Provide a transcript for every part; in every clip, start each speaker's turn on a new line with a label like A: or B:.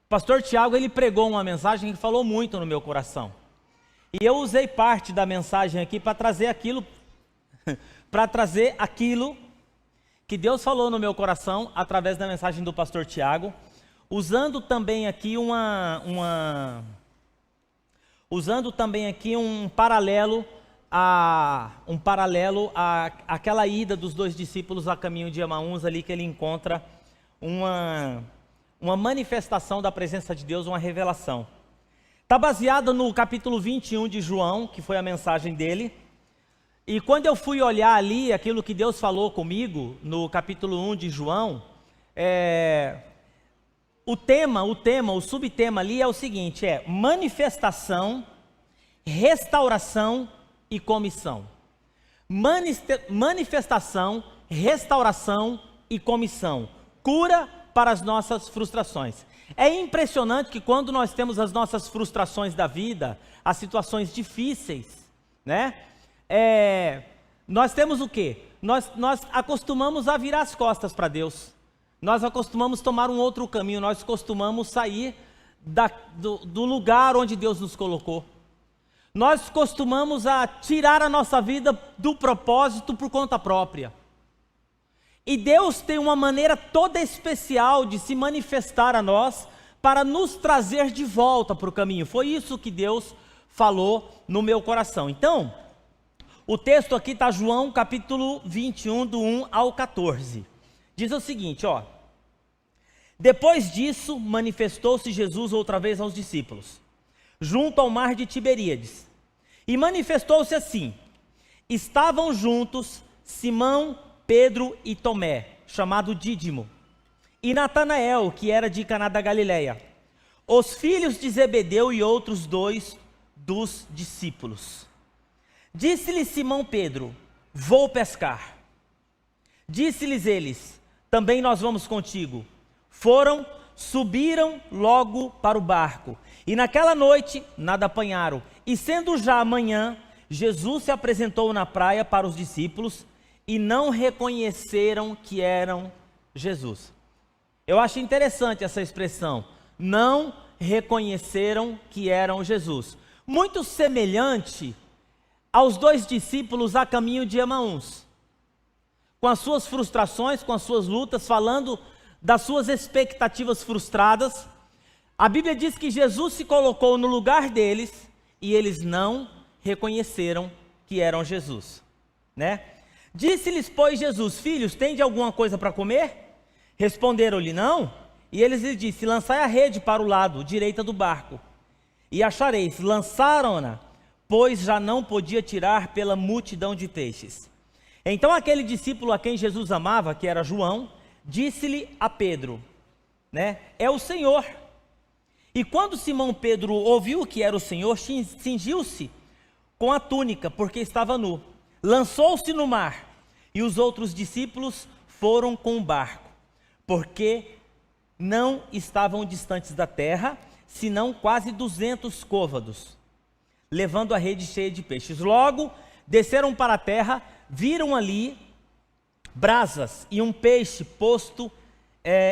A: pastor Tiago, ele pregou uma mensagem que falou muito no meu coração. E eu usei parte da mensagem aqui para trazer aquilo, que Deus falou no meu coração através da mensagem do pastor Tiago, usando também aqui um paralelo àquela ida dos dois discípulos a caminho de Emaús, ali que ele encontra uma manifestação da presença de Deus, uma revelação. Está baseado no capítulo 21 de João, que foi a mensagem dele. E quando eu fui olhar ali aquilo que Deus falou comigo no capítulo 1 de João, o subtema ali é o seguinte, manifestação, restauração e comissão. Manifestação, restauração e comissão. Cura para as nossas frustrações. É impressionante que quando nós temos as nossas frustrações da vida, as situações difíceis, né? Nós temos o quê? Nós acostumamos a virar as costas para Deus. Nós acostumamos tomar um outro caminho. Nós costumamos sair do lugar onde Deus nos colocou. Nós costumamos a tirar a nossa vida do propósito por conta própria. E Deus tem uma maneira toda especial de se manifestar a nós para nos trazer de volta para o caminho. Foi isso que Deus falou no meu coração. Então, o texto aqui está João capítulo 21, do 1 ao 14. Diz o seguinte, depois disso, manifestou-se Jesus outra vez aos discípulos, junto ao mar de Tiberíades. E manifestou-se assim: estavam juntos Simão, Pedro e Tomé, chamado Dídimo, e Natanael, que era de Caná da Galileia, os filhos de Zebedeu e outros dois dos discípulos. Disse-lhe Simão Pedro: vou pescar. Disse-lhes eles: também nós vamos contigo. Foram, subiram logo para o barco, e naquela noite nada apanharam. E sendo já amanhã, Jesus se apresentou na praia para os discípulos, e não reconheceram que eram Jesus. Eu acho interessante essa expressão, não reconheceram que eram Jesus. Muito semelhante aos dois discípulos a caminho de Emaús, com as suas frustrações, com as suas lutas, falando das suas expectativas frustradas. A Bíblia diz que Jesus se colocou no lugar deles e eles não reconheceram que eram Jesus, né? Disse-lhes, pois, Jesus: filhos, tende alguma coisa para comer? Responderam-lhe, não. E eles lhe disse: lançai a rede para o lado direito do barco, e achareis. Lançaram-na, pois já não podia tirar pela multidão de peixes. Então aquele discípulo a quem Jesus amava, que era João, disse-lhe a Pedro, né? É o Senhor. E quando Simão Pedro ouviu que era o Senhor, cingiu-se com a túnica, porque estava nu. Lançou-se no mar, e os outros discípulos foram com o barco, porque não estavam distantes da terra, senão quase 200 côvados, levando a rede cheia de peixes. Logo, desceram para a terra, viram ali brasas e um peixe posto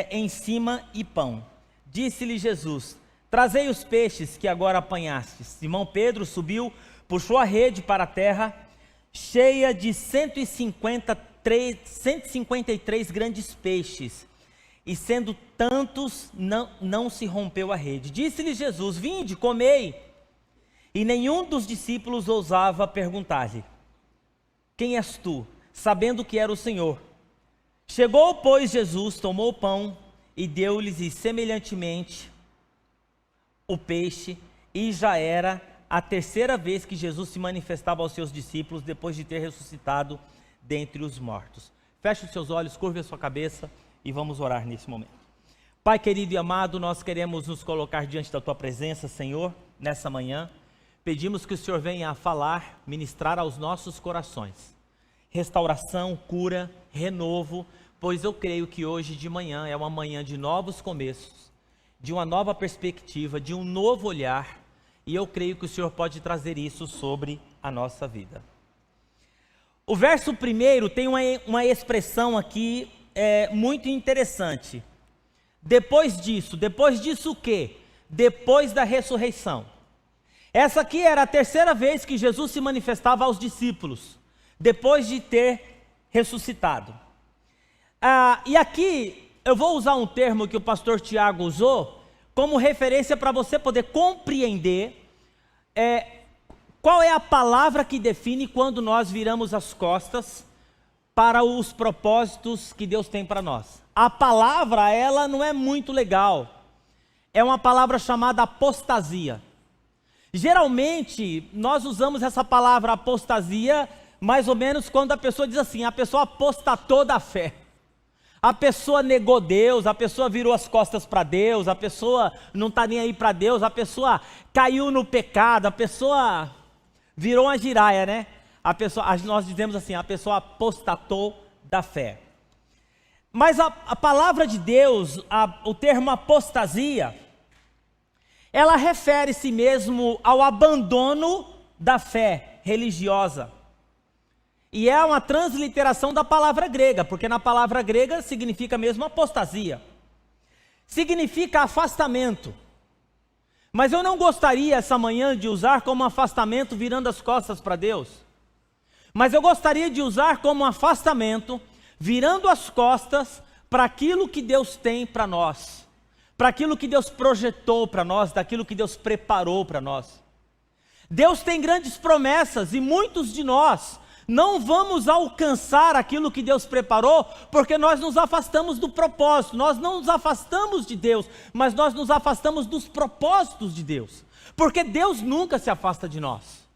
A: em cima e pão. Disse-lhe Jesus: trazei os peixes que agora apanhastes. Simão Pedro subiu, puxou a rede para a terra, cheia de 153 grandes peixes, e sendo tantos, não se rompeu a rede. Disse-lhe Jesus: vinde, comei. E nenhum dos discípulos ousava perguntar-lhe: quem és tu? Sabendo que era o Senhor. Chegou, pois, Jesus, tomou o pão e deu-lhes, e semelhantemente o peixe, e já era a terceira vez que Jesus se manifestava aos seus discípulos depois de ter ressuscitado dentre os mortos. Feche os seus olhos, curve a sua cabeça e vamos orar nesse momento. Pai querido e amado, nós queremos nos colocar diante da tua presença, Senhor, nessa manhã. Pedimos que o Senhor venha a falar, ministrar aos nossos corações restauração, cura, renovo, pois eu creio que hoje de manhã é uma manhã de novos começos, de uma nova perspectiva, de um novo olhar, e eu creio que o Senhor pode trazer isso sobre a nossa vida. O verso primeiro tem uma expressão aqui muito interessante. depois disso o quê? Depois da ressurreição. Essa aqui era a terceira vez que Jesus se manifestava aos discípulos, depois de ter ressuscitado. E aqui eu vou usar um termo que o pastor Tiago usou, como referência para você poder compreender qual é a palavra que define quando nós viramos as costas para os propósitos que Deus tem para nós. A palavra, ela não é muito legal. É uma palavra chamada apostasia. Geralmente, nós usamos essa palavra apostasia mais ou menos quando a pessoa diz assim, a pessoa apostatou da fé. A pessoa negou Deus, a pessoa virou as costas para Deus, a pessoa não está nem aí para Deus, a pessoa caiu no pecado, a pessoa virou uma giraia, né? Nós dizemos assim, a pessoa apostatou da fé. Mas a palavra de Deus, o termo apostasia, ela refere-se mesmo ao abandono da fé religiosa. E é uma transliteração da palavra grega, porque na palavra grega significa mesmo apostasia. Significa afastamento. Mas eu não gostaria essa manhã de usar como afastamento virando as costas para Deus. Mas eu gostaria de usar como afastamento virando as costas para aquilo que Deus tem para nós. Para aquilo que Deus projetou para nós, daquilo que Deus preparou para nós. Deus tem grandes promessas e muitos de nós não vamos alcançar aquilo que Deus preparou, porque nós nos afastamos do propósito. Nós não nos afastamos de Deus, mas nós nos afastamos dos propósitos de Deus. Porque Deus nunca se afasta de nós.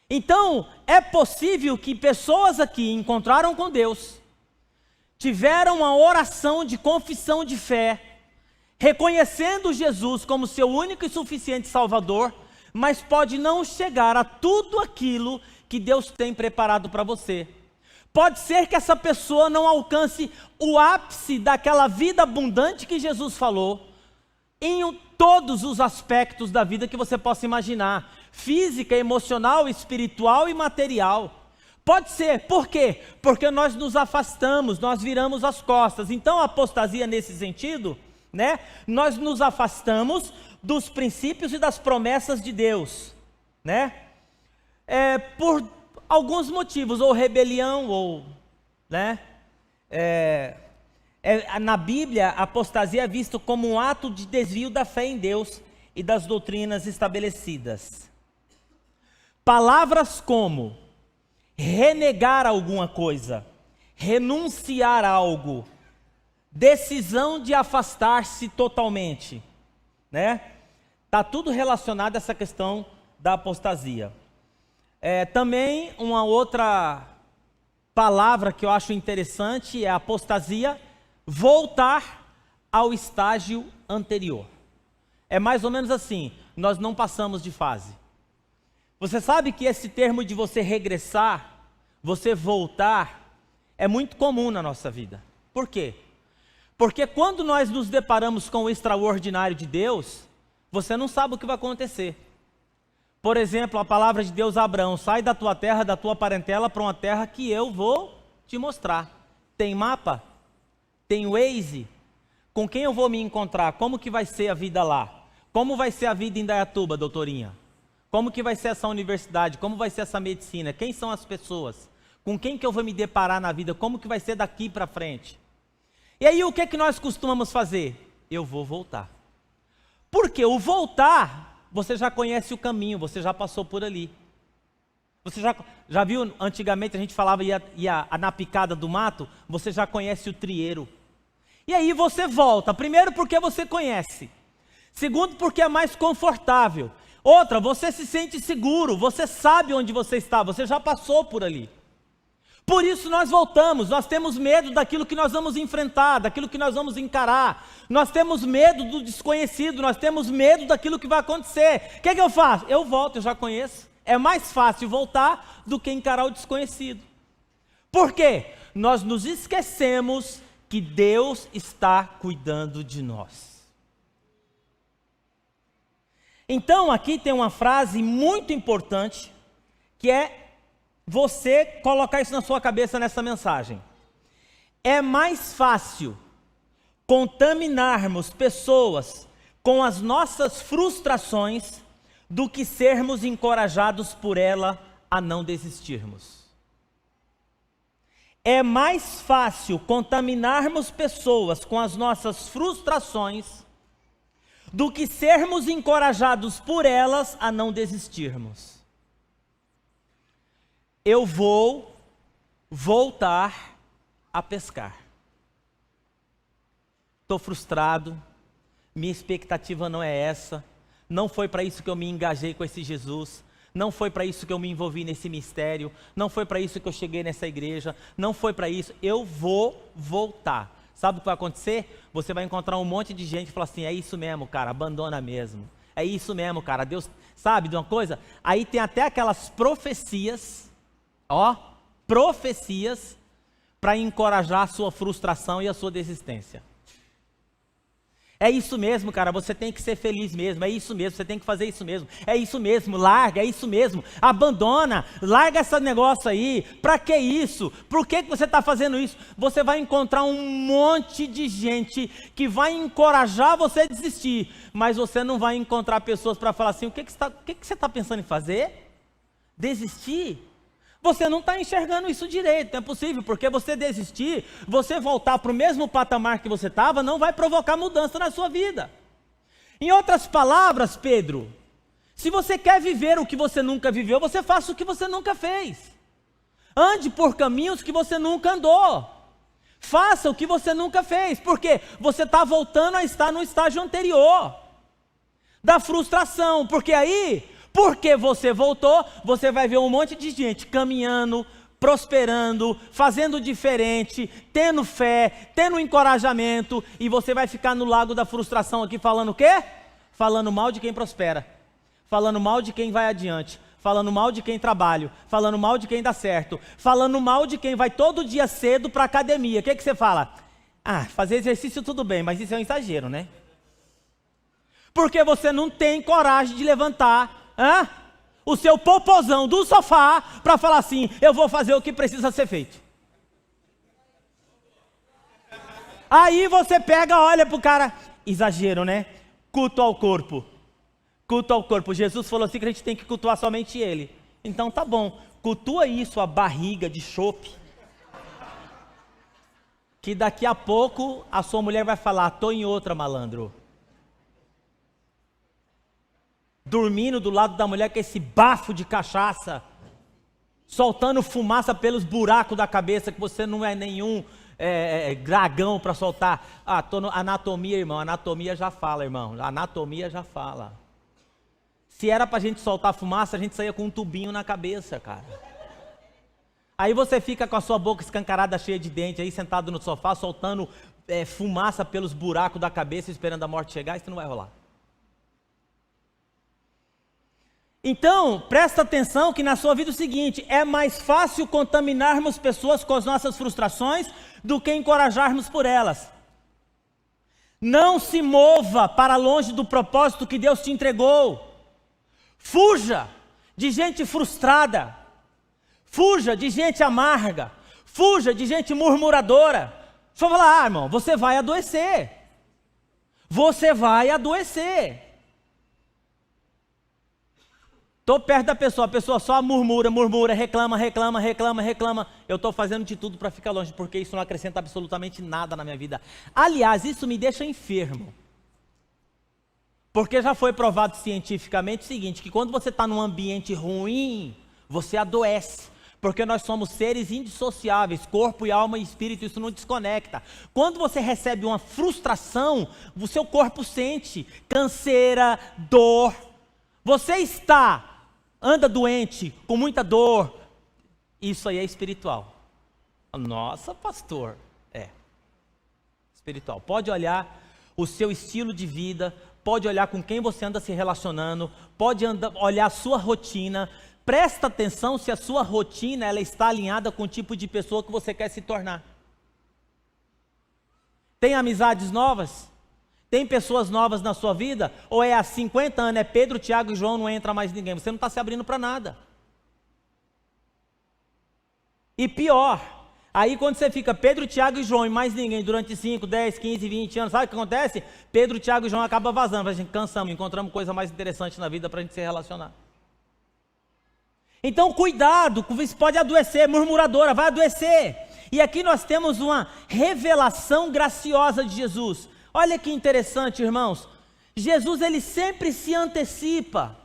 A: Então, é possível que pessoas aqui encontraram com Deus, tiveram uma oração de confissão de fé, reconhecendo Jesus como seu único e suficiente Salvador, mas pode não chegar a tudo aquilo que Deus tem preparado para você. Pode ser que essa pessoa não alcance o ápice daquela vida abundante que Jesus falou, em todos os aspectos da vida que você possa imaginar, física, emocional, espiritual e material. Pode ser, por quê? Porque nós nos afastamos, nós viramos as costas. Então a apostasia nesse sentido, né? Nós nos afastamos dos princípios e das promessas de Deus, né? Por alguns motivos, ou rebelião, ou, né? Na Bíblia, a apostasia é visto como um ato de desvio da fé em Deus e das doutrinas estabelecidas. Palavras como renegar alguma coisa, renunciar a algo, decisão de afastar-se totalmente, né? Está tudo relacionado a essa questão da apostasia. Também uma outra palavra que eu acho interessante é apostasia, voltar ao estágio anterior. É mais ou menos assim, nós não passamos de fase. Você sabe que esse termo de você regressar, você voltar, é muito comum na nossa vida. Por quê? Porque quando nós nos deparamos com o extraordinário de Deus, você não sabe o que vai acontecer. Por exemplo, a palavra de Deus a Abraão, sai da tua terra, da tua parentela, para uma terra que eu vou te mostrar. Tem mapa? Tem Waze? Com quem eu vou me encontrar? Como que vai ser a vida lá? Como vai ser a vida em Indaiatuba, doutorinha? Como que vai ser essa universidade? Como vai ser essa medicina? Quem são as pessoas? Com quem que eu vou me deparar na vida? Como que vai ser daqui para frente? E aí o que é que nós costumamos fazer? Eu vou voltar. Porque o voltar, você já conhece o caminho, você já passou por ali. Você já viu, antigamente a gente falava ia na picada do mato, você já conhece o trieiro. E aí você volta, primeiro porque você conhece. Segundo porque é mais confortável. Outra, você se sente seguro, você sabe onde você está, você já passou por ali. Por isso nós voltamos, nós temos medo daquilo que nós vamos enfrentar, daquilo que nós vamos encarar. Nós temos medo do desconhecido, nós temos medo daquilo que vai acontecer. O que é que eu faço? Eu volto, eu já conheço. É mais fácil voltar do que encarar o desconhecido. Por quê? Nós nos esquecemos que Deus está cuidando de nós. Então aqui tem uma frase muito importante, que é você colocar isso na sua cabeça nessa mensagem. É mais fácil contaminarmos pessoas com as nossas frustrações do que sermos encorajados por ela a não desistirmos. É mais fácil contaminarmos pessoas com as nossas frustrações do que sermos encorajados por elas a não desistirmos. Eu vou voltar a pescar. Estou frustrado, minha expectativa não é essa, não foi para isso que eu me engajei com esse Jesus, não foi para isso que eu me envolvi nesse mistério, não foi para isso que eu cheguei nessa igreja, não foi para isso, eu vou voltar. Sabe o que vai acontecer? Você vai encontrar um monte de gente e falar assim, é isso mesmo, cara, abandona mesmo. É isso mesmo, cara, Deus, sabe de uma coisa? Aí tem até aquelas profecias, profecias, para encorajar a sua frustração e a sua desistência. É isso mesmo, cara, você tem que ser feliz mesmo, é isso mesmo, você tem que fazer isso mesmo, é isso mesmo, larga, é isso mesmo, abandona, larga esse negócio aí, para que isso? Por que você está fazendo isso? Você vai encontrar um monte de gente que vai encorajar você a desistir, mas você não vai encontrar pessoas para falar assim, o que você está pensando em fazer? Desistir? Você não está enxergando isso direito, não é possível, porque você desistir, você voltar para o mesmo patamar que você estava, não vai provocar mudança na sua vida. Em outras palavras, Pedro, se você quer viver o que você nunca viveu, você faça o que você nunca fez. Ande por caminhos que você nunca andou. Faça o que você nunca fez, porque você está voltando a estar no estágio anterior, da frustração, porque aí... Porque você voltou, você vai ver um monte de gente caminhando, prosperando, fazendo diferente, tendo fé, tendo encorajamento, e você vai ficar no lago da frustração aqui falando o quê? Falando mal de quem prospera, falando mal de quem vai adiante, falando mal de quem trabalha, falando mal de quem dá certo, falando mal de quem vai todo dia cedo para a academia. O que você fala? Ah, fazer exercício tudo bem, mas isso é um exagero, né? Porque você não tem coragem de levantar o seu popozão do sofá para falar assim, eu vou fazer o que precisa ser feito. Aí você pega, olha pro cara, exagero, né? Culto ao corpo. Culto ao corpo. Jesus falou assim que a gente tem que cultuar somente ele. Então tá bom, cultua isso, a barriga de chope. Que daqui a pouco a sua mulher vai falar, tô em outra, malandro. Dormindo do lado da mulher com esse bafo de cachaça, soltando fumaça pelos buracos da cabeça, que você não é nenhum dragão para soltar. Ah, tô no anatomia, irmão, anatomia já fala, irmão, anatomia já fala. Se era pra gente soltar fumaça, a gente saía com um tubinho na cabeça, cara. Aí você fica com a sua boca escancarada, cheia de dente, aí sentado no sofá, soltando fumaça pelos buracos da cabeça, esperando a morte chegar, isso não vai rolar. Então, presta atenção que na sua vida é o seguinte, é mais fácil contaminarmos pessoas com as nossas frustrações do que encorajarmos por elas. Não se mova para longe do propósito que Deus te entregou. Fuja de gente frustrada. Fuja de gente amarga. Fuja de gente murmuradora. Deixa eu falar, irmão, você vai adoecer. Você vai adoecer. Estou perto da pessoa, a pessoa só murmura, reclama. Eu estou fazendo de tudo para ficar longe, porque isso não acrescenta absolutamente nada na minha vida. Aliás, isso me deixa enfermo. Porque já foi provado cientificamente o seguinte, que quando você está num ambiente ruim, você adoece. Porque nós somos seres indissociáveis, corpo e alma e espírito, isso não desconecta. Quando você recebe uma frustração, o seu corpo sente canseira, dor. Você anda doente, com muita dor, isso aí é espiritual. Nossa, pastor, espiritual. Pode olhar o seu estilo de vida, pode olhar com quem você anda se relacionando, pode olhar a sua rotina. Presta atenção se a sua rotina ela está alinhada com o tipo de pessoa que você quer se tornar. Tem amizades novas? Tem pessoas novas na sua vida? Ou há 50 anos, Pedro, Tiago e João, não entra mais ninguém? Você não está se abrindo para nada. E pior, Aí quando você fica Pedro, Tiago e João e mais ninguém durante 5, 10, 15, 20 anos, sabe o que acontece? Pedro, Tiago e João acabam vazando, a gente cansamos, encontramos coisa mais interessante na vida para a gente se relacionar. Então cuidado, você pode adoecer, murmuradora, vai adoecer. E aqui nós temos uma revelação graciosa de Jesus. Olha que interessante, irmãos. Jesus, ele sempre se antecipa.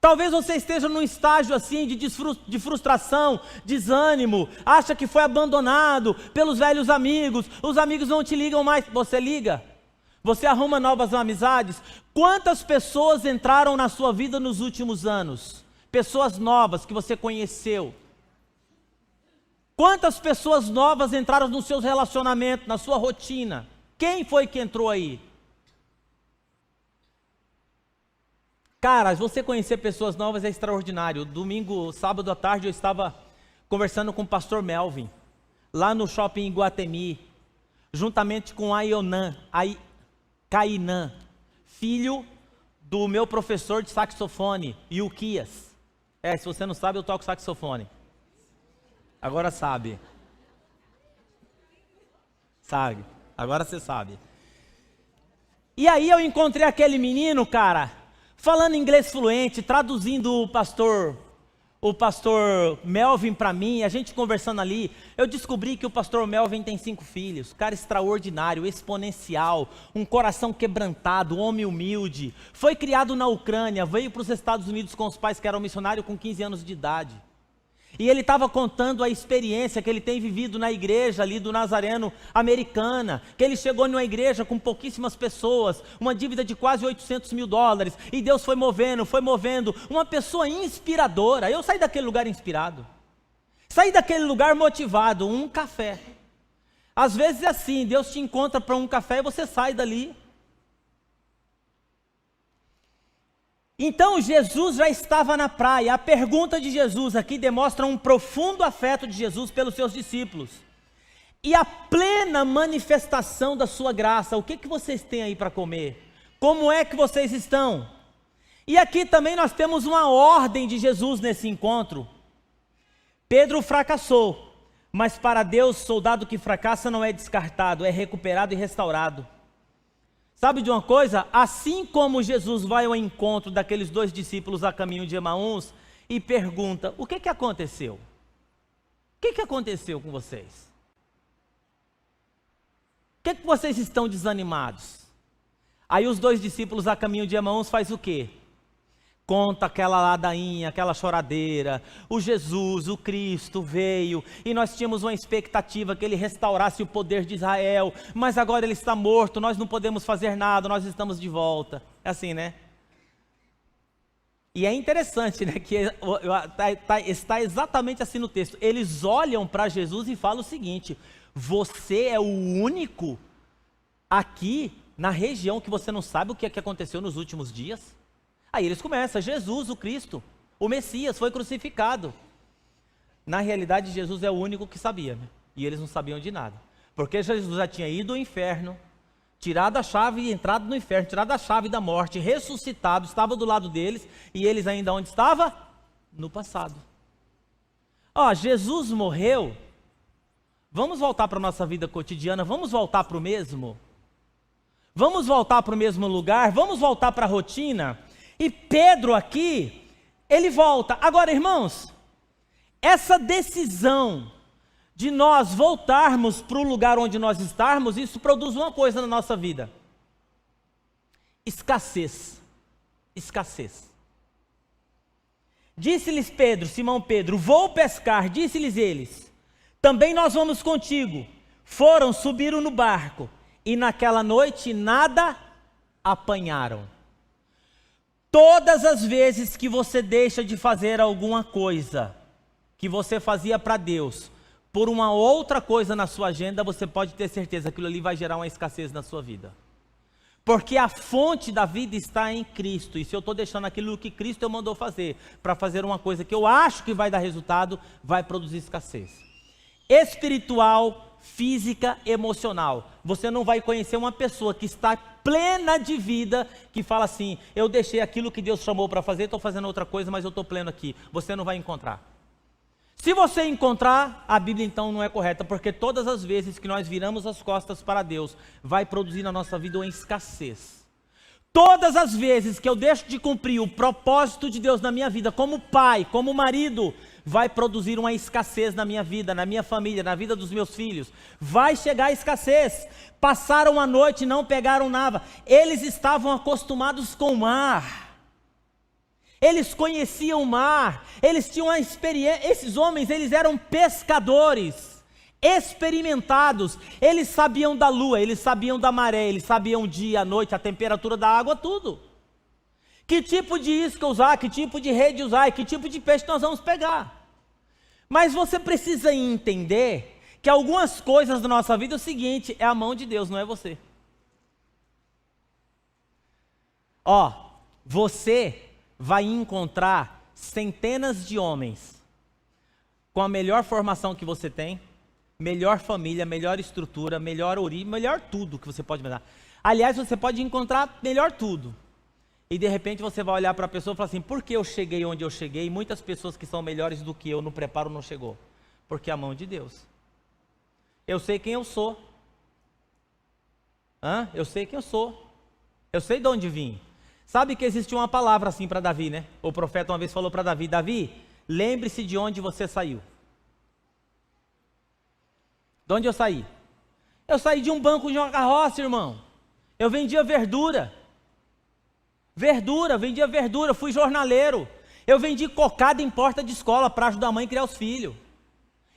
A: Talvez você esteja num estágio assim de frustração, desânimo, acha que foi abandonado pelos velhos amigos, os amigos não te ligam mais, você liga, você arruma novas amizades. Quantas pessoas entraram na sua vida nos últimos anos? Pessoas novas que você conheceu. Quantas pessoas novas entraram nos seus relacionamentos, na sua rotina? Quem foi que entrou aí? Cara, você conhecer pessoas novas é extraordinário. Domingo, sábado à tarde, eu estava conversando com o pastor Melvin, lá no shopping Iguatemi, juntamente com Cainã, filho do meu professor de saxofone, Ilquias. Se você não sabe, eu toco saxofone. Agora sabe. Sabe, agora você sabe. E aí eu encontrei aquele menino, cara, falando inglês fluente, traduzindo o pastor Melvin para mim, a gente conversando ali, eu descobri que o pastor Melvin tem 5 filhos, cara extraordinário, exponencial, um coração quebrantado, um homem humilde, foi criado na Ucrânia, veio para os Estados Unidos com os pais que eram missionários com 15 anos de idade. E ele estava contando a experiência que ele tem vivido na igreja ali do Nazareno Americana, que ele chegou numa igreja com pouquíssimas pessoas, uma dívida de quase $800 mil, e Deus foi movendo, uma pessoa inspiradora. Eu saí daquele lugar inspirado, saí daquele lugar motivado, um café. Às vezes é assim, Deus te encontra para um café e você sai dali. Então Jesus já estava na praia. A pergunta de Jesus aqui demonstra um profundo afeto de Jesus pelos seus discípulos e a plena manifestação da sua graça. O que vocês têm aí para comer? Como é que vocês estão? E aqui também nós temos uma ordem de Jesus nesse encontro. Pedro fracassou, mas para Deus, soldado que fracassa não é descartado, é recuperado e restaurado. Sabe de uma coisa? Assim como Jesus vai ao encontro daqueles 2 discípulos a caminho de Emaús e pergunta, o que aconteceu? O que aconteceu com vocês? Por que vocês estão desanimados? Aí os 2 discípulos a caminho de Emaús faz o quê? Conta aquela ladainha, aquela choradeira. O Jesus, o Cristo veio e nós tínhamos uma expectativa que ele restaurasse o poder de Israel, mas agora ele está morto, nós não podemos fazer nada, nós estamos de volta. É assim, né? E é interessante, né, que está exatamente assim no texto. Eles olham para Jesus e falam o seguinte: você é o único aqui na região que você não sabe o que aconteceu nos últimos dias? Aí eles começam, Jesus, o Cristo, o Messias, foi crucificado. Na realidade, Jesus é o único que sabia, né? E eles não sabiam de nada. Porque Jesus já tinha ido ao inferno, tirado a chave e entrado no inferno, tirado a chave da morte, ressuscitado, estava do lado deles, e eles ainda onde estavam? No passado. Jesus morreu, vamos voltar para a nossa vida cotidiana, vamos voltar para o mesmo? Vamos voltar para o mesmo lugar? Vamos voltar para a rotina? E Pedro aqui, ele volta. Agora, irmãos, essa decisão de nós voltarmos para o lugar onde nós estamos, isso produz uma coisa na nossa vida: escassez. Escassez. Disse-lhes Pedro, Simão Pedro, vou pescar. Disse-lhes eles, também nós vamos contigo. Foram, subiram no barco, e naquela noite nada apanharam. Todas as vezes que você deixa de fazer alguma coisa que você fazia para Deus, por uma outra coisa na sua agenda, você pode ter certeza que aquilo ali vai gerar uma escassez na sua vida. Porque a fonte da vida está em Cristo, e se eu estou deixando aquilo que Cristo mandou fazer, para fazer uma coisa que eu acho que vai dar resultado, vai produzir escassez. Espiritual, física, emocional. Você não vai conhecer uma pessoa que está plena de vida, que fala assim, eu deixei aquilo que Deus chamou para fazer, estou fazendo outra coisa, mas eu estou pleno aqui. Você não vai encontrar. Se você encontrar, a Bíblia então não é correta, porque todas as vezes que nós viramos as costas para Deus, vai produzir na nossa vida uma escassez. Todas as vezes que eu deixo de cumprir o propósito de Deus na minha vida, como pai, como marido, vai produzir uma escassez na minha vida, na minha família, na vida dos meus filhos. Vai chegar a escassez. Passaram a noite e não pegaram nada. Eles estavam acostumados com o mar. Eles conheciam o mar, eles tinham uma experiência. Esses homens, eles eram pescadores, experimentados. Eles sabiam da lua, eles sabiam da maré, eles sabiam o dia, a noite, a temperatura da água, tudo. Que tipo de isca usar, que tipo de rede usar, e que tipo de peixe nós vamos pegar. Mas você precisa entender que algumas coisas da nossa vida é o seguinte, é a mão de Deus, não é você. Você vai encontrar centenas de homens com a melhor formação que você tem, melhor família, melhor estrutura, melhor origem, melhor tudo que você pode imaginar. Aliás, você pode encontrar melhor tudo. E de repente você vai olhar para a pessoa e falar assim, por que eu cheguei onde eu cheguei? E muitas pessoas que são melhores do que eu no preparo não chegou. Porque é a mão de Deus. Eu sei quem eu sou. Eu sei quem eu sou. Eu sei de onde vim. Sabe que existe uma palavra assim para Davi, né? O profeta uma vez falou para Davi, Davi, lembre-se de onde você saiu. De onde eu saí? Eu saí de um banco de uma carroça, irmão. Eu vendia verdura. Vendia verdura, fui jornaleiro. Eu vendi cocada em porta de escola para ajudar a mãe a criar os filhos.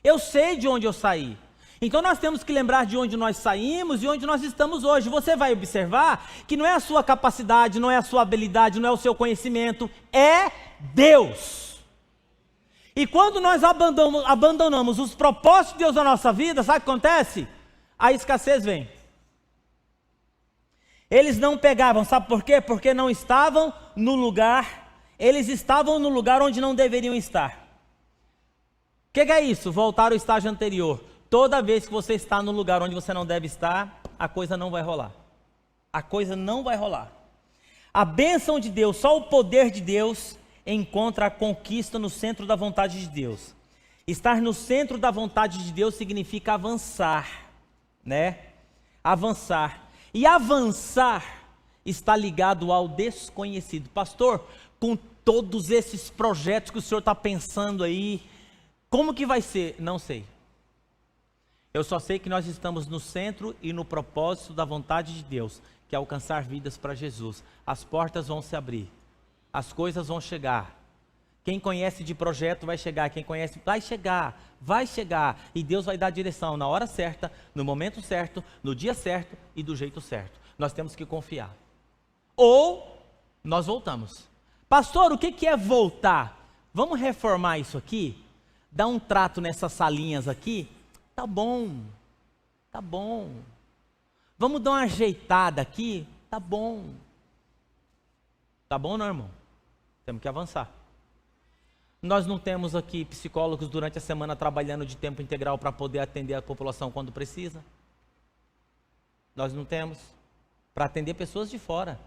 A: Eu sei de onde eu saí. Então nós temos que lembrar de onde nós saímos e onde nós estamos hoje. Você vai observar que não é a sua capacidade, não é a sua habilidade, não é o seu conhecimento, é Deus. E quando nós abandonamos os propósitos de Deus na nossa vida, sabe o que acontece? A escassez vem. Eles não pegavam, sabe por quê? Porque não estavam no lugar, eles estavam no lugar onde não deveriam estar. O que é isso? Voltar ao estágio anterior. Toda vez que você está no lugar onde você não deve estar, a coisa não vai rolar. A coisa não vai rolar. A bênção de Deus, só o poder de Deus encontra a conquista no centro da vontade de Deus. Estar no centro da vontade de Deus significa avançar, né? Avançar. E avançar está ligado ao desconhecido. Pastor, com todos esses projetos que o senhor está pensando aí, como que vai ser? Não sei. Eu só sei que nós estamos no centro e no propósito da vontade de Deus, que é alcançar vidas para Jesus. As portas vão se abrir, as coisas vão chegar. Quem conhece de projeto vai chegar, quem conhece vai chegar. E Deus vai dar direção na hora certa, no momento certo, no dia certo e do jeito certo. Nós temos que confiar. Ou nós voltamos. Pastor, o que é voltar? Vamos reformar isso aqui? Dar um trato nessas salinhas aqui? Tá bom. Vamos dar uma ajeitada aqui? Tá bom. Tá bom, não, irmão? Temos que avançar. Nós não temos aqui psicólogos durante a semana trabalhando de tempo integral para poder atender a população quando precisa. Nós não temos. Para atender pessoas de fora,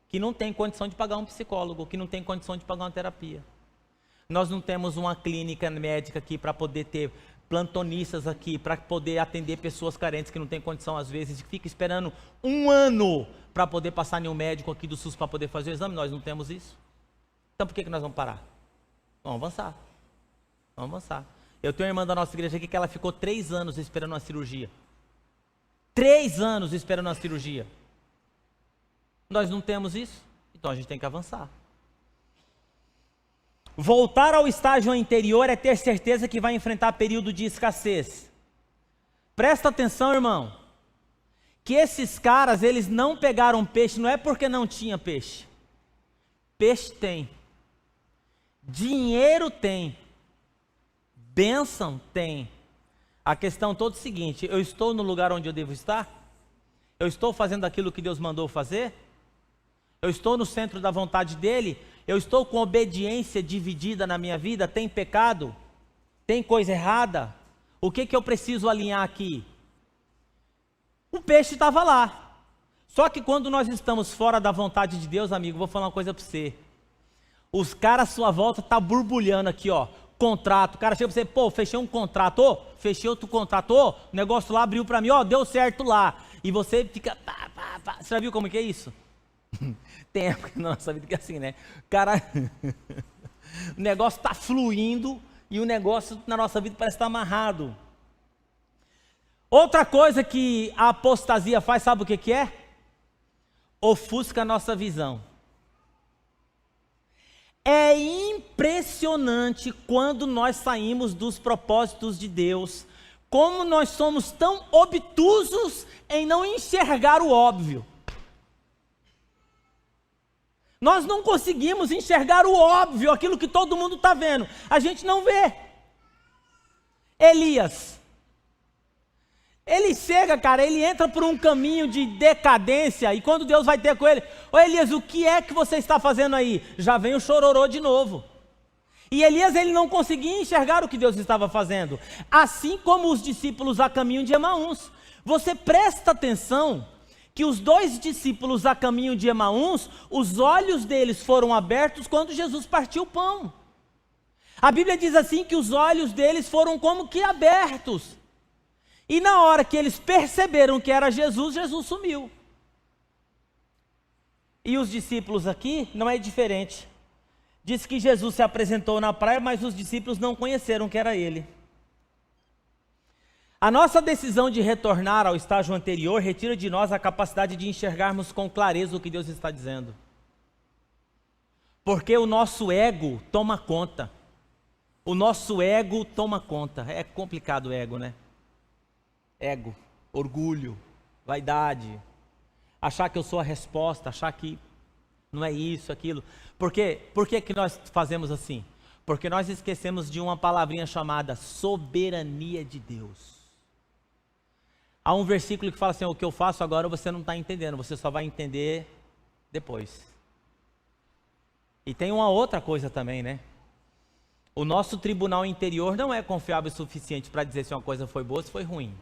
A: que não tem condição de pagar um psicólogo, que não tem condição de pagar uma terapia. Nós não temos uma clínica médica aqui para poder ter plantonistas aqui, para poder atender pessoas carentes que não têm condição às vezes, que fica esperando um ano para poder passar em um médico aqui do SUS para poder fazer o exame. Nós não temos isso. Então por que nós vamos parar? Vamos avançar. Eu tenho uma irmã da nossa igreja aqui que ela ficou 3 anos esperando uma cirurgia. 3 anos esperando uma cirurgia. Nós não temos isso, então a gente tem que avançar. Voltar ao estágio anterior é ter certeza que vai enfrentar período de escassez. Presta atenção, irmão, que esses caras, eles não pegaram peixe, não é porque não tinha peixe. Peixe tem. Dinheiro tem. Bênção tem. A questão toda é o seguinte: eu estou no lugar onde eu devo estar? Eu estou fazendo aquilo que Deus mandou fazer? Eu estou no centro da vontade dEle? Eu estou com obediência dividida na minha vida? Tem pecado? Tem coisa errada? O que eu preciso alinhar aqui? O peixe estava lá. Só que quando nós estamos fora da vontade de Deus, amigo, vou falar uma coisa para você. Os caras à sua volta estão borbulhando aqui, ó, contrato. O cara chega pra você, pô, fechei um contrato, fechei outro contrato, o negócio lá abriu para mim, deu certo lá. E você fica, Você já viu como que é isso? Tem época na nossa vida que é assim, né? Cara, o negócio está fluindo e o negócio na nossa vida parece estar amarrado. Outra coisa que a apostasia faz, sabe o que é? Ofusca a nossa visão. É impressionante quando nós saímos dos propósitos de Deus, como nós somos tão obtusos em não enxergar o óbvio. Nós não conseguimos enxergar o óbvio, aquilo que todo mundo está vendo. A gente não vê. Elias. Ele chega, cara, ele entra por um caminho de decadência, e quando Deus vai ter com ele, Elias, o que é que você está fazendo aí? Já vem o chororô de novo. E Elias, ele não conseguia enxergar o que Deus estava fazendo, assim como os discípulos a caminho de Emaús. Você presta atenção que os 2 discípulos a caminho de Emaús, os olhos deles foram abertos quando Jesus partiu o pão. A Bíblia diz assim que os olhos deles foram como que abertos. E na hora que eles perceberam que era Jesus, Jesus sumiu. E os discípulos aqui não é diferente. Diz que Jesus se apresentou na praia, mas os discípulos não conheceram que era ele. A nossa decisão de retornar ao estágio anterior retira de nós a capacidade de enxergarmos com clareza o que Deus está dizendo. Porque o nosso ego toma conta. O nosso ego toma conta. É complicado o ego, né? Ego, orgulho, vaidade. Achar que eu sou a resposta, achar que não é isso, aquilo. Por que que nós fazemos assim? Porque nós esquecemos de uma palavrinha chamada soberania de Deus. Há um versículo que fala assim, o que eu faço agora você não está entendendo, você só vai entender depois. E tem uma outra coisa também, né? O nosso tribunal interior não é confiável o suficiente para dizer se uma coisa foi boa ou se foi ruim.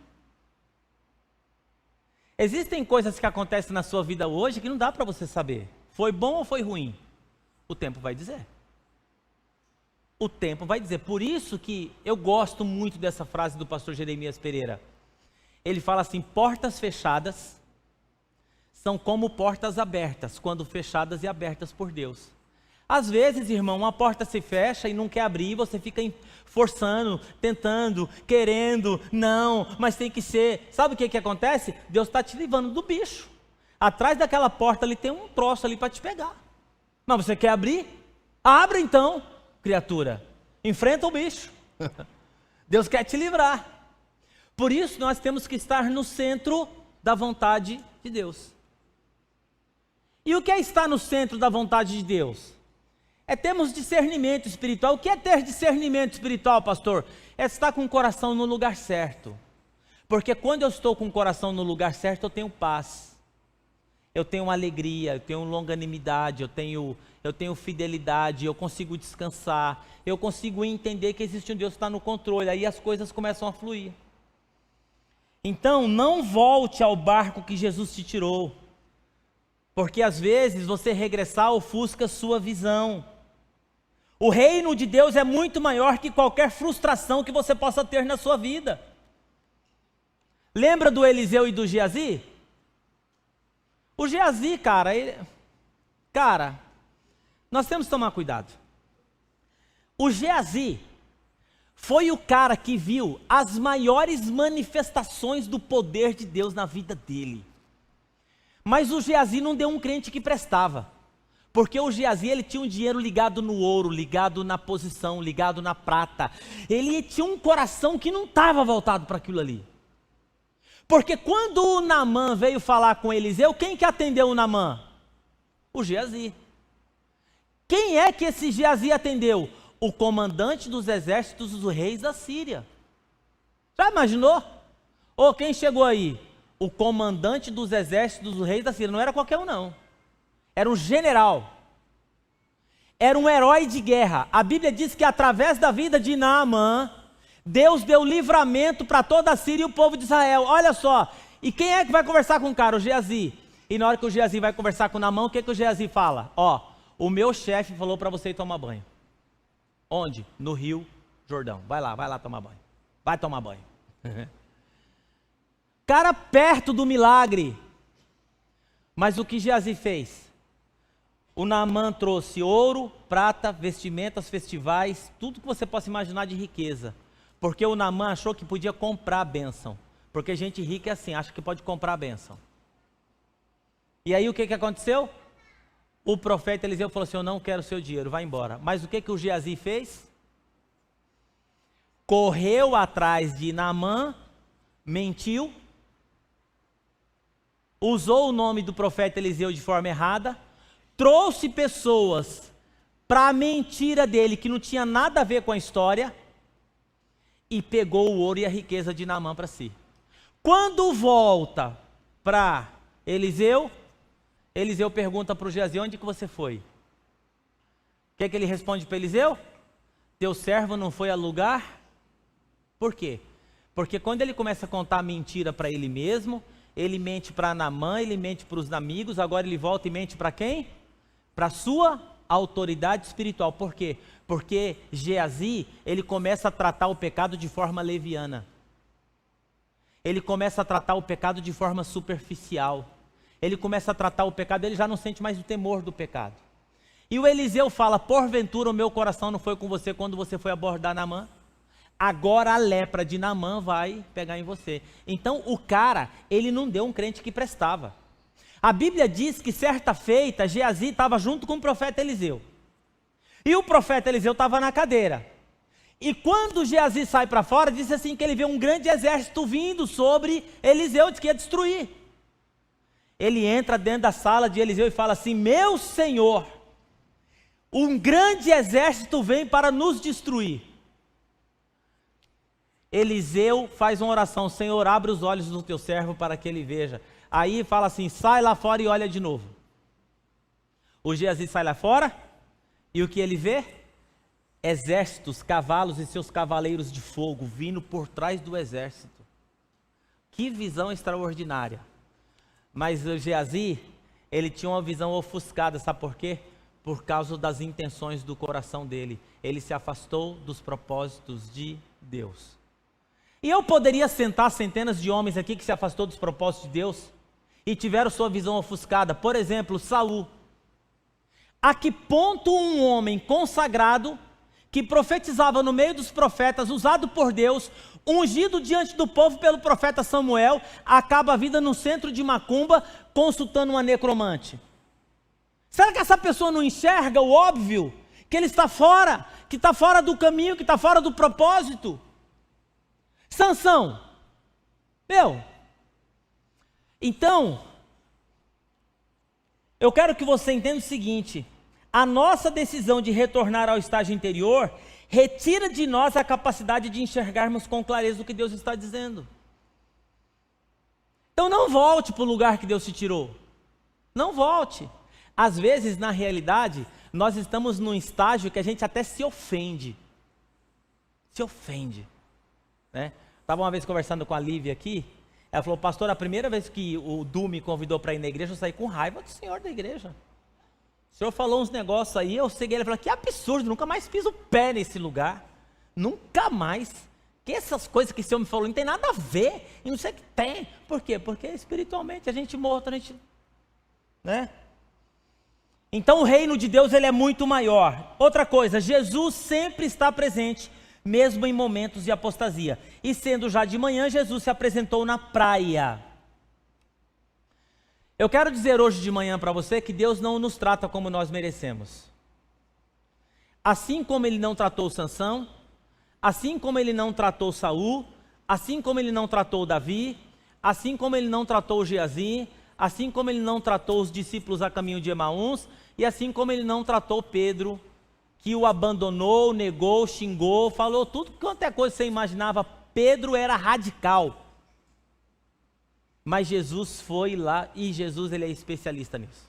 A: Existem coisas que acontecem na sua vida hoje que não dá para você saber. Foi bom ou foi ruim? O tempo vai dizer. O tempo vai dizer. Por isso que eu gosto muito dessa frase do pastor Jeremias Pereira. Ele fala assim, portas fechadas são como portas abertas, quando fechadas e abertas por Deus. Às vezes, irmão, uma porta se fecha e não quer abrir, você fica forçando, tentando, querendo, não, mas tem que ser. Sabe o que acontece? Deus está te livrando do bicho. Atrás daquela porta ali tem um troço ali para te pegar. Mas você quer abrir? Abra então, criatura. Enfrenta o bicho. Deus quer te livrar. Por isso nós temos que estar no centro da vontade de Deus. E o que é estar no centro da vontade de Deus? É termos discernimento espiritual. O que é ter discernimento espiritual, pastor? É estar com o coração no lugar certo. Porque quando eu estou com o coração no lugar certo, eu tenho paz. Eu tenho alegria, eu tenho longanimidade, eu tenho fidelidade, eu consigo descansar, eu consigo entender que existe um Deus que está no controle, aí as coisas começam a fluir. Então, não volte ao barco que Jesus te tirou, porque às vezes você regressar ofusca sua visão. O reino de Deus é muito maior que qualquer frustração que você possa ter na sua vida. Lembra do Eliseu e do Geazi? O Geazi, cara, nós temos que tomar cuidado. O Geazi foi o cara que viu as maiores manifestações do poder de Deus na vida dele. Mas o Geazi não deu um crente que prestava. Porque o Geazi, ele tinha um dinheiro ligado no ouro, ligado na posição, ligado na prata. Ele tinha um coração que não estava voltado para aquilo ali. Porque quando o Naamã veio falar com Eliseu, quem que atendeu o Naamã? O Geazi. Quem é que esse Geazi atendeu? O comandante dos exércitos dos reis da Síria. Já imaginou? Ou quem chegou aí? O comandante dos exércitos dos reis da Síria. Não era qualquer um, não. Era um general. Era um herói de guerra. A Bíblia diz que através da vida de Naamã, Deus deu livramento para toda a Síria e o povo de Israel. Olha só. E quem é que vai conversar com o cara? O Geazi. E na hora que o Geazi vai conversar com o Naamã, o que o Geazi fala? O meu chefe falou para você ir tomar banho. Onde? No rio Jordão, vai lá tomar banho. Vai tomar banho. Cara perto do milagre. Mas o que Geazi fez? O Naamã trouxe ouro, prata, vestimentas, festivais, tudo que você possa imaginar de riqueza. Porque o Naamã achou que podia comprar a bênção. Porque gente rica é assim, acha que pode comprar a bênção. E aí o que aconteceu? O profeta Eliseu falou assim, eu não quero o seu dinheiro, vai embora. Mas o que o Geazi fez? Correu atrás de Naamã, mentiu, usou o nome do profeta Eliseu de forma errada, trouxe pessoas para a mentira dele, que não tinha nada a ver com a história, e pegou o ouro e a riqueza de Naamã para si. Quando volta para Eliseu, Eliseu pergunta para o Geazi, onde que você foi? O que ele responde para Eliseu? Teu servo não foi a lugar? Por quê? Porque quando ele começa a contar mentira para ele mesmo, ele mente para Naamã, ele mente para os amigos, agora ele volta e mente para quem? Para a sua autoridade espiritual. Por quê? Porque Geazi, ele começa a tratar o pecado de forma leviana. Ele começa a tratar o pecado de forma superficial. Ele começa a tratar o pecado, ele já não sente mais o temor do pecado. E o Eliseu fala, porventura o meu coração não foi com você quando você foi abordar Naamã? Agora a lepra de Naamã vai pegar em você. Então o cara, ele não deu um crente que prestava. A Bíblia diz que certa feita, Geazi estava junto com o profeta Eliseu. E o profeta Eliseu estava na cadeira. E quando Geazi sai para fora, disse assim que ele vê um grande exército vindo sobre Eliseu, de que ia destruir. Ele entra dentro da sala de Eliseu e fala assim, meu senhor, um grande exército vem para nos destruir. Eliseu faz uma oração, Senhor, abre os olhos do teu servo para que ele veja. Aí fala assim, sai lá fora e olha de novo. O Geazi sai lá fora, e o que ele vê? Exércitos, cavalos e seus cavaleiros de fogo, vindo por trás do exército. Que visão extraordinária. Mas o Geazi, ele tinha uma visão ofuscada, sabe por quê? Por causa das intenções do coração dele. Ele se afastou dos propósitos de Deus. E eu poderia sentar centenas de homens aqui que se afastou dos propósitos de Deus e tiveram sua visão ofuscada. Por exemplo, Saul. A que ponto um homem consagrado, que profetizava no meio dos profetas, usado por Deus, ungido diante do povo pelo profeta Samuel, acaba a vida no centro de macumba, consultando uma necromante? Será que essa pessoa não enxerga o óbvio? Que ele está fora, que está fora do caminho, que está fora do propósito? Sansão, então, eu quero que você entenda o seguinte, a nossa decisão de retornar ao estágio interior, retira de nós a capacidade de enxergarmos com clareza o que Deus está dizendo. Então não volte para o lugar que Deus te tirou, não volte. Às vezes, na realidade, nós estamos num estágio que a gente até se ofende, né? Estava uma vez conversando com a Lívia aqui, ela falou, pastor, a primeira vez que o Du me convidou para ir na igreja, eu saí com raiva do senhor da igreja. O senhor falou uns negócios aí, eu segui ele e falei, que absurdo, nunca mais piso o pé nesse lugar, nunca mais. Que essas coisas que o senhor me falou não tem nada a ver, e não sei o que tem. Por quê? Porque espiritualmente a gente morto, a gente, né? Então o reino de Deus, ele é muito maior. Outra coisa, Jesus sempre está presente, mesmo em momentos de apostasia. E sendo já de manhã, Jesus se apresentou na praia. Eu quero dizer hoje de manhã para você que Deus não nos trata como nós merecemos. Assim como ele não tratou Sansão, assim como ele não tratou Saul, assim como ele não tratou Davi, assim como ele não tratou Geazi, assim como ele não tratou os discípulos a caminho de Emaús, e assim como ele não tratou Pedro, que o abandonou, negou, xingou, falou tudo quanto é coisa que você imaginava. Pedro era radical. Mas Jesus foi lá, e Jesus, ele é especialista nisso.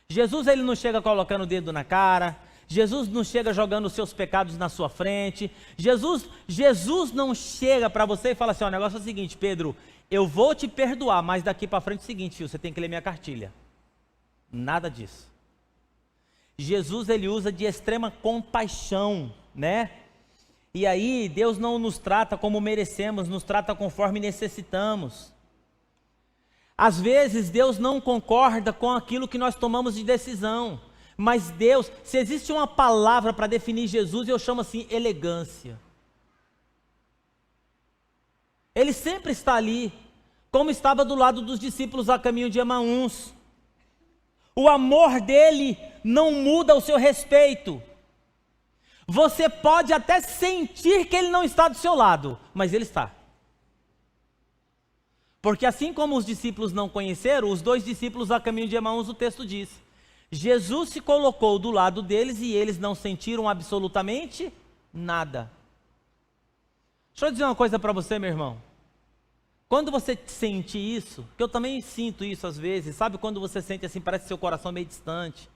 A: Jesus, ele não chega colocando o dedo na cara, Jesus não chega jogando os seus pecados na sua frente, Jesus não chega para você e fala assim, ó, o negócio é o seguinte, Pedro, eu vou te perdoar, mas daqui para frente é o seguinte, filho, você tem que ler minha cartilha. Nada disso. Jesus, ele usa de extrema compaixão, né? E aí Deus não nos trata como merecemos, nos trata conforme necessitamos. Às vezes Deus não concorda com aquilo que nós tomamos de decisão, mas Deus, se existe uma palavra para definir Jesus, eu chamo assim, elegância. Ele sempre está ali, como estava do lado dos discípulos a caminho de Emaús. O amor dele não muda o seu respeito. Você pode até sentir que ele não está do seu lado, mas ele está. Porque assim como os discípulos não conheceram, os 2 discípulos a caminho de Emaús, o texto diz, Jesus se colocou do lado deles e eles não sentiram absolutamente nada. Deixa eu dizer uma coisa para você, meu irmão. Quando você sente isso, que eu também sinto isso às vezes, sabe quando você sente assim, parece seu coração meio distante,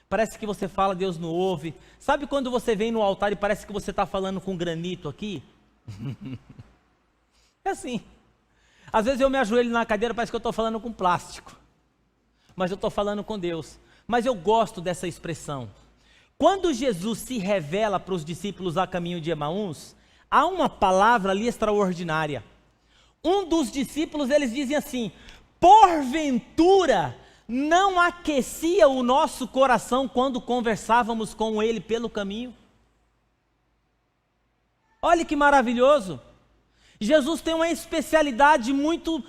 A: parece que você fala, Deus não ouve. Sabe quando você vem no altar e parece que você está falando com granito aqui? É assim. Às vezes eu me ajoelho na cadeira, parece que eu estou falando com plástico. Mas eu estou falando com Deus. Mas eu gosto dessa expressão. Quando Jesus se revela para os discípulos a caminho de Emaús, há uma palavra ali extraordinária. Um dos discípulos, eles dizem assim, porventura não aquecia o nosso coração quando conversávamos com ele pelo caminho? Olha que maravilhoso. Jesus tem uma especialidade muito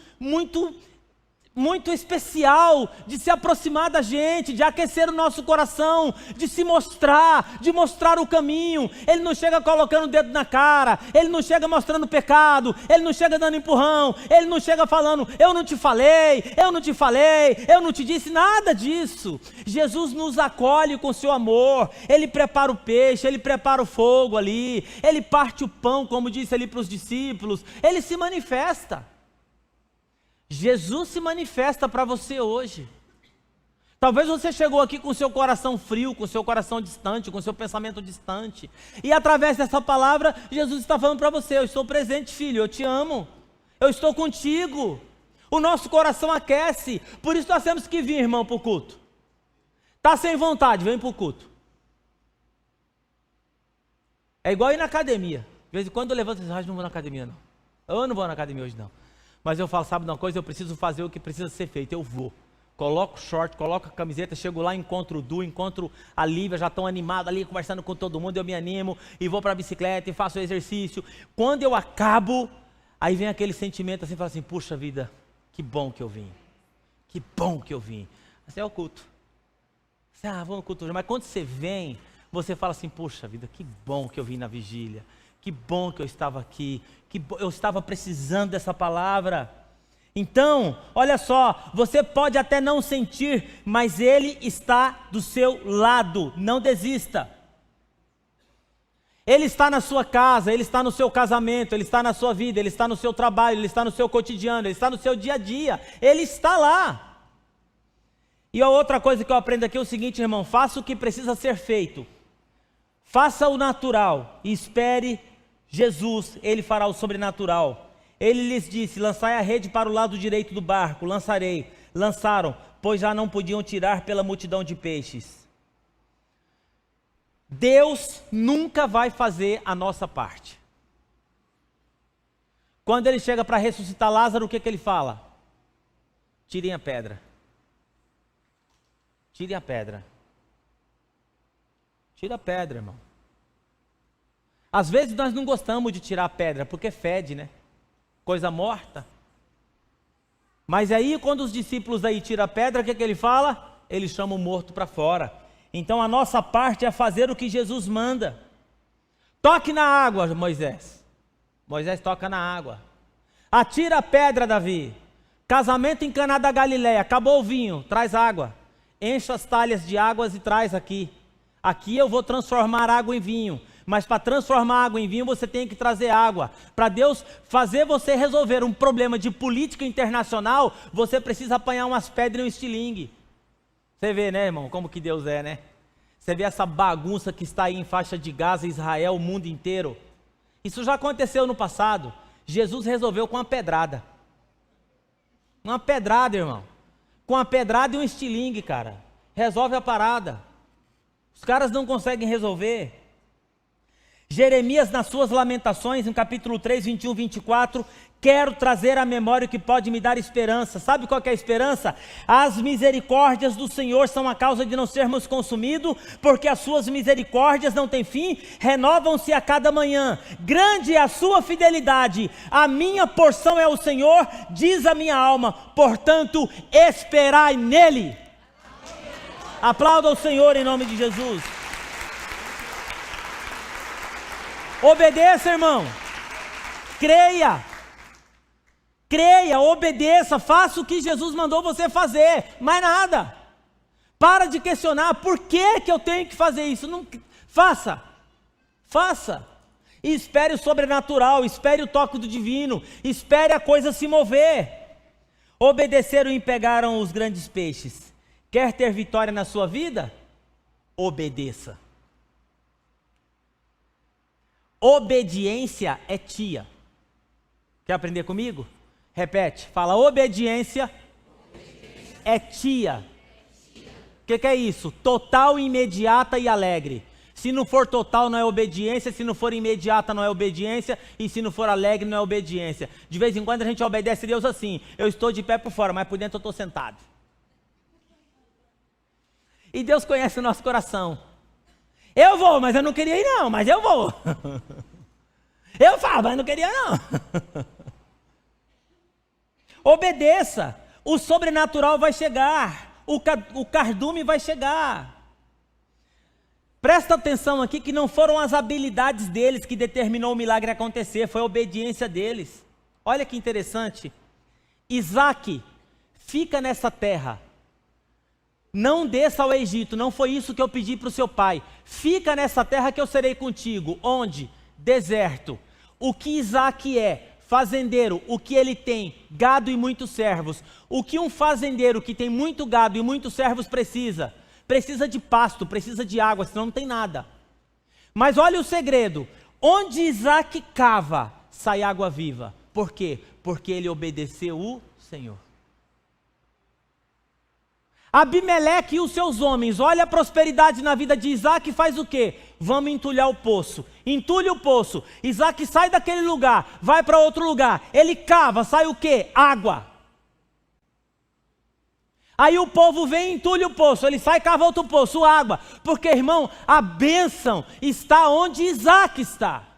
A: especial de se aproximar da gente, de aquecer o nosso coração, de se mostrar, de mostrar o caminho. Ele não chega colocando o dedo na cara, ele não chega mostrando pecado, ele não chega dando empurrão, ele não chega falando, eu não te falei, eu não te disse nada disso. Jesus nos acolhe com seu amor, ele prepara o peixe, ele prepara o fogo ali, ele parte o pão, como disse ali para os discípulos, ele se manifesta. Jesus se manifesta para você hoje. Talvez você chegou aqui com o seu coração frio, com o seu coração distante, com o seu pensamento distante. E através dessa palavra, Jesus está falando para você, eu estou presente, filho, eu te amo. Eu estou contigo. O nosso coração aquece. Por isso nós temos que vir, irmão, para o culto. Está sem vontade, vem para o culto. É igual ir na academia. De vez em quando eu levanto e digo, não vou na academia não. Eu não vou na academia hoje não. Mas eu falo, sabe de uma coisa, eu preciso fazer o que precisa ser feito, eu vou. Coloco o short, coloco a camiseta, chego lá, encontro o Du, encontro a Lívia, já estão animados ali, conversando com todo mundo, eu me animo, e vou para a bicicleta, e faço o exercício. Quando eu acabo, aí vem aquele sentimento assim, fala assim, puxa vida, que bom que eu vim. Que bom que eu vim. Assim é o culto. Você, vamos no culto. Mas quando você vem, você fala assim, puxa vida, que bom que eu vim na vigília. Que bom que eu estava aqui, eu estava precisando dessa palavra. Então, olha só, você pode até não sentir, mas ele está do seu lado, não desista. Ele está na sua casa, ele está no seu casamento, ele está na sua vida, ele está no seu trabalho, ele está no seu cotidiano, ele está no seu dia a dia, ele está lá. E a outra coisa que eu aprendo aqui é o seguinte, irmão, faça o que precisa ser feito. Faça o natural e espere Jesus, ele fará o sobrenatural. Ele lhes disse, lançai a rede para o lado direito do barco, lançarei. Lançaram, pois já não podiam tirar pela multidão de peixes. Deus nunca vai fazer a nossa parte. Quando ele chega para ressuscitar Lázaro, o que ele fala? Tirem a pedra. Tirem a pedra. Tira a pedra, irmão. Às vezes nós não gostamos de tirar a pedra, porque fede, né? Coisa morta. Mas aí quando os discípulos aí tiram a pedra, o que ele fala? Ele chama o morto para fora. Então a nossa parte é fazer o que Jesus manda. Toque na água, Moisés. Moisés toca na água. Atira a pedra, Davi. Casamento em Caná da Galileia, acabou o vinho, traz água. Encha as talhas de águas e traz aqui. Aqui eu vou transformar água em vinho. Mas para transformar água em vinho, você tem que trazer água. Para Deus fazer você resolver um problema de política internacional, você precisa apanhar umas pedras e um estilingue. Você vê, né, irmão, como que Deus é, né? Você vê essa bagunça que está aí em faixa de Gaza, Israel, o mundo inteiro. Isso já aconteceu no passado. Jesus resolveu com uma pedrada. Uma pedrada, irmão. Com uma pedrada e um estilingue, cara. Resolve a parada. Os caras não conseguem resolver. Jeremias, nas suas lamentações, no capítulo 3, 21, 24, quero trazer à memória o que pode me dar esperança. Sabe qual que é a esperança? As misericórdias do Senhor são a causa de não sermos consumidos, porque as suas misericórdias não têm fim, renovam-se a cada manhã. Grande é a sua fidelidade, a minha porção é o Senhor, diz a minha alma, portanto, esperai nele. Aplauda o Senhor em nome de Jesus. Obedeça, irmão. Creia, obedeça, faça o que Jesus mandou você fazer, mais nada. Para de questionar, por que eu tenho que fazer isso? Não, faça. E espere o sobrenatural, espere o toque do divino, espere a coisa se mover. Obedeceram e pegaram os grandes peixes. Quer ter vitória na sua vida? Obedeça. Obediência é tia. Quer aprender comigo? Repete, fala, obediência é tia. O que é isso? Total, imediata e alegre. Se não for total, não é obediência. Se não for imediata, não é obediência. E se não for alegre, não é obediência. De vez em quando a gente obedece a Deus assim. Eu estou de pé por fora, mas por dentro eu estou sentado. E Deus conhece o nosso coração. Eu vou, mas eu não queria ir não, mas eu vou. Eu falo, mas não queria não. Obedeça, o sobrenatural vai chegar, o cardume vai chegar. Presta atenção aqui que não foram as habilidades deles que determinou o milagre acontecer, foi a obediência deles. Olha que interessante. Isaac fica nessa terra. Não desça ao Egito, não foi isso que eu pedi para o seu pai. Fica nessa terra que eu serei contigo. Onde? Deserto. O que Isaac é? Fazendeiro. O que ele tem? Gado e muitos servos. O que um fazendeiro que tem muito gado e muitos servos precisa? Precisa de pasto, precisa de água, senão não tem nada. Mas olha o segredo. Onde Isaac cava, sai água viva. Por quê? Porque ele obedeceu o Senhor. Abimeleque e os seus homens, olha a prosperidade na vida de Isaac e faz o quê? Vamos entulhar o poço. Entulha o poço. Isaac sai daquele lugar, vai para outro lugar. Ele cava, sai o quê? Água. Aí o povo vem e entulha o poço. Ele sai e cava outro poço, água. Porque, irmão, a bênção está onde Isaac está.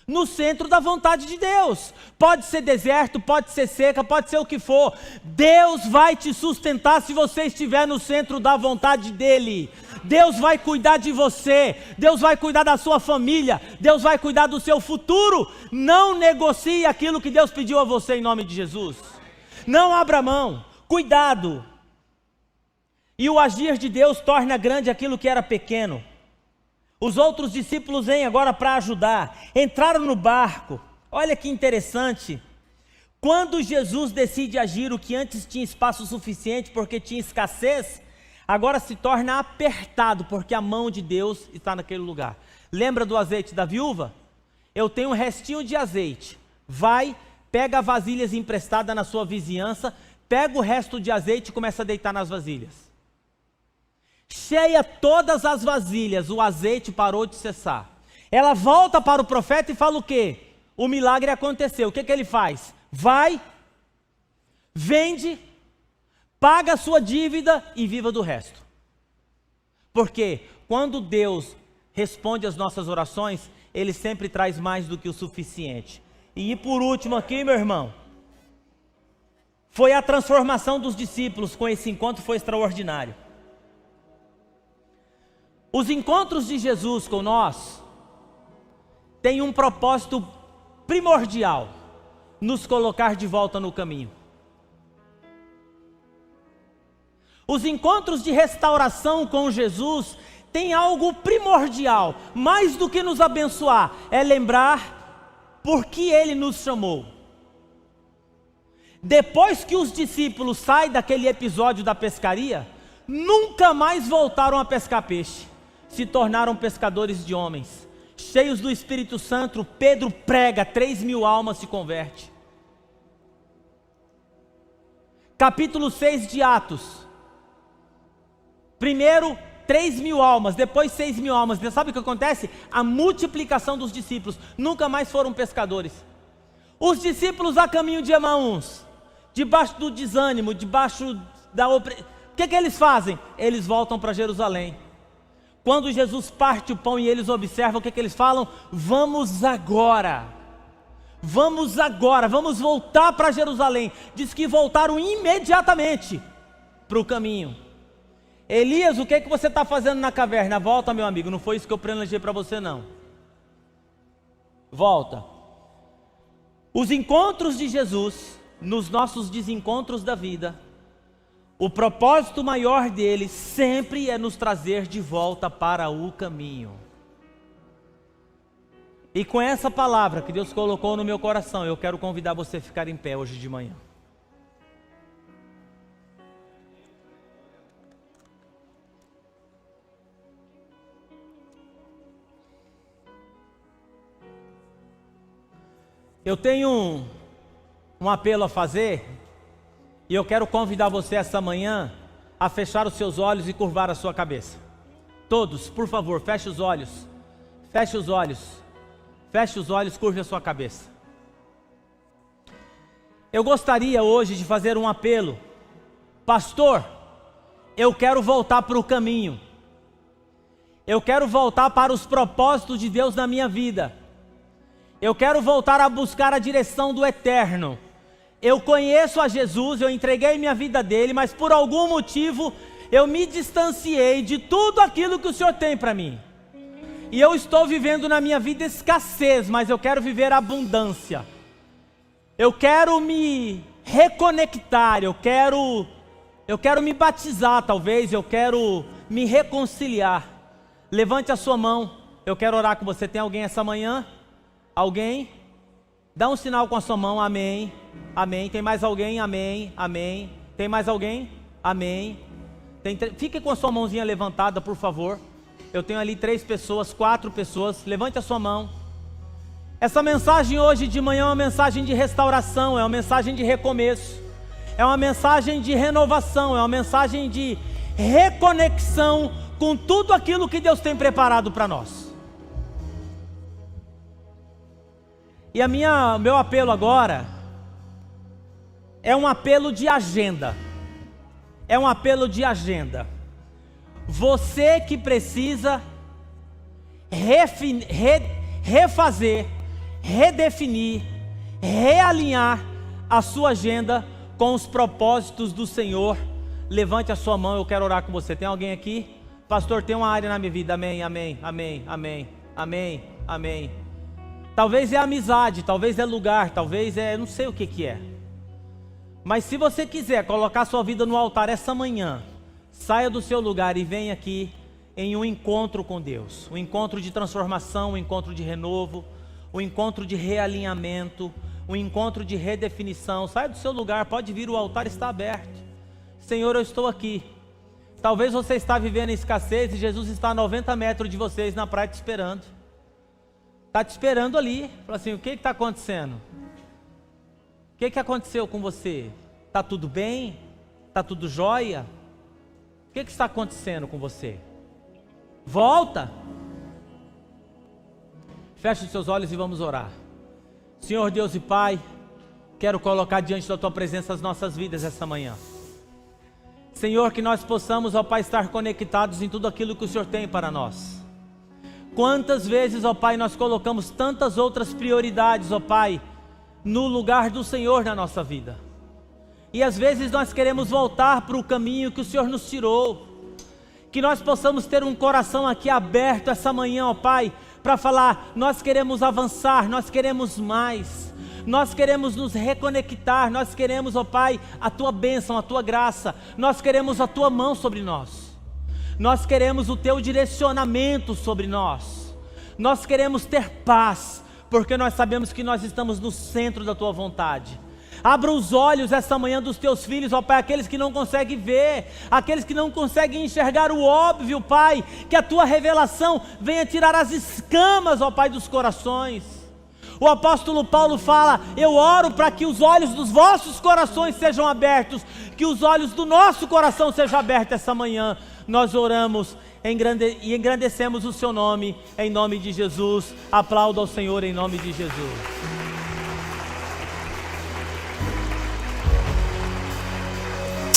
A: No centro da vontade de Deus. Pode ser deserto, pode ser seca, pode ser o que for. Deus vai te sustentar se você estiver no centro da vontade dEle. Deus vai cuidar de você. Deus vai cuidar da sua família. Deus vai cuidar do seu futuro. Não negocie aquilo que Deus pediu a você em nome de Jesus. Não abra mão. Cuidado. E o agir de Deus torna grande aquilo que era pequeno. Os outros discípulos vêm agora para ajudar. Entraram no barco. Olha que interessante. Quando Jesus decide agir, o que antes tinha espaço suficiente porque tinha escassez, agora se torna apertado porque a mão de Deus está naquele lugar. Lembra do azeite da viúva? Eu tenho um restinho de azeite. Vai, pega vasilhas emprestadas na sua vizinhança, pega o resto de azeite e começa a deitar nas vasilhas. Cheia todas as vasilhas, o azeite parou de cessar. Ela volta para o profeta e fala o quê? O milagre aconteceu. O que ele faz? Vai, vende, paga a sua dívida e viva do resto. Porque quando Deus responde às nossas orações, Ele sempre traz mais do que o suficiente. E por último aqui, meu irmão, foi a transformação dos discípulos com esse encontro, foi extraordinário. Os encontros de Jesus com nós têm um propósito primordial, nos colocar de volta no caminho. Os encontros de restauração com Jesus têm algo primordial, mais do que nos abençoar, é lembrar por que Ele nos chamou. Depois que os discípulos saem daquele episódio da pescaria, nunca mais voltaram a pescar peixe. Se tornaram pescadores de homens. Cheios do Espírito Santo, Pedro prega, 3.000 almas se converte. Capítulo 6 de Atos. Primeiro, 3.000 almas, depois 6.000 almas. Sabe o que acontece? A multiplicação dos discípulos. Nunca mais foram pescadores. Os discípulos a caminho de Emaús, debaixo do desânimo, debaixo da opressão. O que eles fazem? Eles voltam para Jerusalém. Quando Jesus parte o pão e eles observam, o que eles falam? Vamos agora, vamos voltar para Jerusalém. Diz que voltaram imediatamente para o caminho. Elias, o que você está fazendo na caverna? Volta, meu amigo, não foi isso que eu planejei para você não. Volta. Os encontros de Jesus, nos nossos desencontros da vida, o propósito maior dele sempre é nos trazer de volta para o caminho. E com essa palavra que Deus colocou no meu coração, eu quero convidar você a ficar em pé hoje de manhã. Eu tenho um apelo a fazer, e eu quero convidar você essa manhã a fechar os seus olhos e curvar a sua cabeça. Todos, por favor, feche os olhos. Feche os olhos. Feche os olhos, curve a sua cabeça. Eu gostaria hoje de fazer um apelo. Pastor, eu quero voltar para o caminho. Eu quero voltar para os propósitos de Deus na minha vida. Eu quero voltar a buscar a direção do eterno. Eu conheço a Jesus, eu entreguei minha vida dele, mas por algum motivo eu me distanciei de tudo aquilo que o Senhor tem para mim. E eu estou vivendo na minha vida escassez, mas eu quero viver abundância. Eu quero me reconectar, eu quero me batizar talvez, eu quero me reconciliar. Levante a sua mão, eu quero orar com você. Tem alguém essa manhã? Alguém? Dá um sinal com a sua mão, amém, amém. Tem mais alguém? Amém, amém. Tem mais alguém? Amém. Fique com a sua mãozinha levantada, por favor. Eu tenho ali 3 pessoas, 4 pessoas. Levante a sua mão. Essa mensagem hoje de manhã é uma mensagem de restauração, é uma mensagem de recomeço, é uma mensagem de renovação, é uma mensagem de reconexão com tudo aquilo que Deus tem preparado para nós. E meu apelo agora é um apelo de agenda. É um apelo de agenda. Você que precisa refazer, redefinir, realinhar a sua agenda com os propósitos do Senhor. Levante a sua mão, eu quero orar com você. Tem alguém aqui? Pastor, tem uma área na minha vida. Amém, amém, amém, amém, amém, amém. Talvez é amizade, talvez é lugar, talvez é, não sei o que é. Mas se você quiser colocar sua vida no altar essa manhã, saia do seu lugar e venha aqui em um encontro com Deus. Um encontro de transformação, um encontro de renovo, um encontro de realinhamento, um encontro de redefinição. Saia do seu lugar, pode vir, o altar está aberto. Senhor, eu estou aqui. Talvez você está vivendo em escassez e Jesus está a 90 metros de vocês na praia te esperando. Está te esperando ali. Fala assim, o que está acontecendo? O que aconteceu com você? Está tudo bem? Está tudo jóia? O que está acontecendo com você? Volta! Feche os seus olhos e vamos orar. Senhor Deus e Pai, quero colocar diante da Tua presença as nossas vidas essa manhã. Senhor, que nós possamos, ó Pai, estar conectados em tudo aquilo que o Senhor tem para nós. Quantas vezes, ó Pai, nós colocamos tantas outras prioridades, ó Pai, no lugar do Senhor na nossa vida. E às vezes nós queremos voltar para o caminho que o Senhor nos tirou. Que nós possamos ter um coração aqui aberto essa manhã, ó Pai, para falar, nós queremos avançar, nós queremos mais. Nós queremos nos reconectar, nós queremos, ó Pai, a Tua bênção, a Tua graça. Nós queremos a Tua mão sobre nós. Nós queremos o Teu direcionamento sobre nós. Nós queremos ter paz, porque nós sabemos que nós estamos no centro da Tua vontade. Abra os olhos essa manhã dos Teus filhos, ó Pai, aqueles que não conseguem ver, aqueles que não conseguem enxergar o óbvio, Pai, que a Tua revelação venha tirar as escamas, ó Pai, dos corações. O apóstolo Paulo fala, eu oro para que os olhos dos vossos corações sejam abertos, que os olhos do nosso coração sejam abertos essa manhã. nós oramos e engrandecemos o seu nome, em nome de Jesus. Aplauda ao Senhor em nome de Jesus.